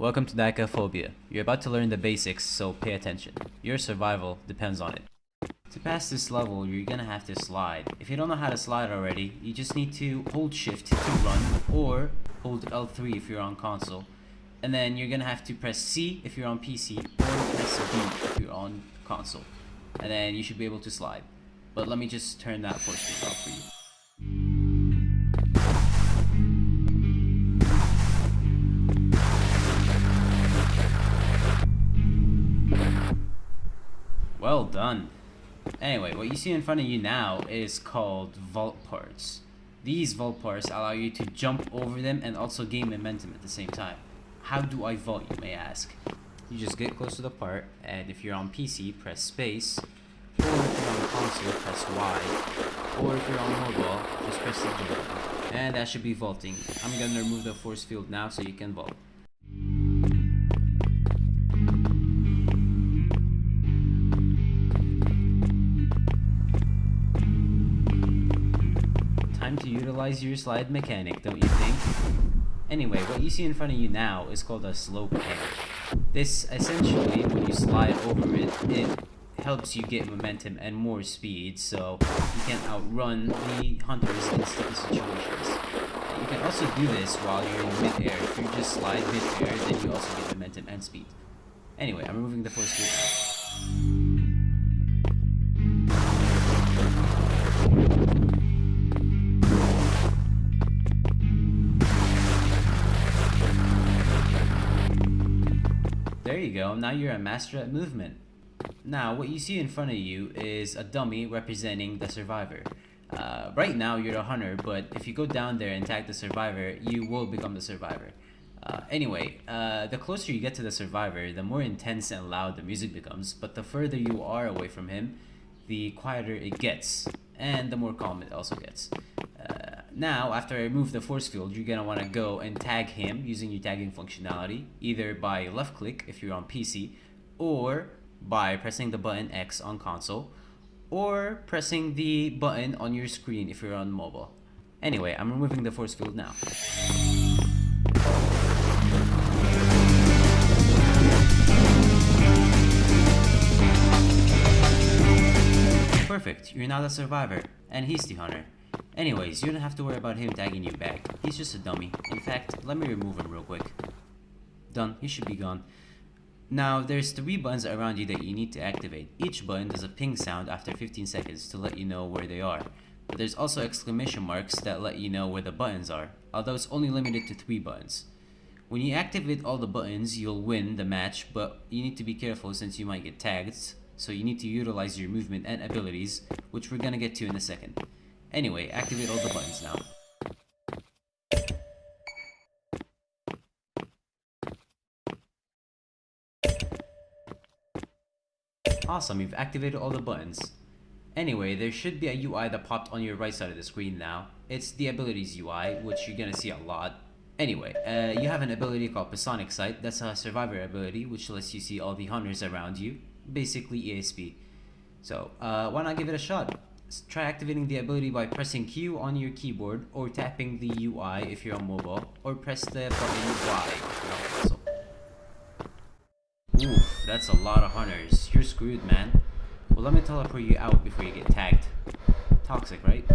Welcome to DIOKOPHOBIA. You're about to learn the basics, so pay attention. Your survival depends on it. To pass this level, you're gonna have to slide. If you don't know how to slide already, you just need to hold shift to run, or hold L3 if you're on console. And then you're gonna have to press C if you're on PC, or press B if you're on console. And then you should be able to slide. But let me just turn that force field off for you. Well done. Anyway, what you see in front of you now is called vault parts. These vault parts allow you to jump over them and also gain momentum at the same time. How do I vault, you may ask? You just get close to the part, and if you're on PC, press space, or if you're on console, press Y, or if you're on mobile, just press the G button. And that should be vaulting. I'm gonna remove the force field now so you can vault. Time to utilize your slide mechanic, don't you think? Anyway, what you see in front of you now is called a slope air. This essentially, when you slide over it, it helps you get momentum and more speed, so you can outrun the hunters in sticky situations. You can also do this while you're in mid-air. If you just slide mid-air, then you also get momentum and speed. Anyway, I'm removing the force field now. There you go, now you're a master at movement. Now, what you see in front of you is a dummy representing the survivor. Right now, you're a hunter, but if you go down there and tag the survivor, you will become the survivor. Anyway, the closer you get to the survivor, the more intense and loud the music becomes, but the further you are away from him, the quieter it gets, and the more calm it also gets. Now, after I remove the force field, you're gonna wanna go and tag him using your tagging functionality, either by left click if you're on PC, or by pressing the button X on console, or pressing the button on your screen if you're on mobile. Anyway, I'm removing the force field now. Perfect, you're now the survivor, and he's the hunter. Anyways, you don't have to worry about him tagging you back. He's just a dummy. In fact, let me remove him real quick. Done, he should be gone. Now, there's 3 buttons around you that you need to activate. Each button does a ping sound after 15 seconds to let you know where they are. But there's also exclamation marks that let you know where the buttons are, although it's only limited to 3 buttons. When you activate all the buttons, you'll win the match, but you need to be careful since you might get tagged, so you need to utilize your movement and abilities, which we're gonna get to in a second. Anyway, activate all the buttons now. Awesome, you've activated all the buttons. Anyway, there should be a UI that popped on your right side of the screen now. It's the abilities UI, which you're gonna see a lot. Anyway, you have an ability called Pasonic Sight. That's a survivor ability, which lets you see all the hunters around you. Basically ESP. So, why not give it a shot? Try activating the ability by pressing Q on your keyboard, or tapping the UI if you're on mobile, or press the button Y if you're on console. Oof, that's a lot of hunters. You're screwed, man. Well, let me teleport you out before you get tagged. Toxic, right?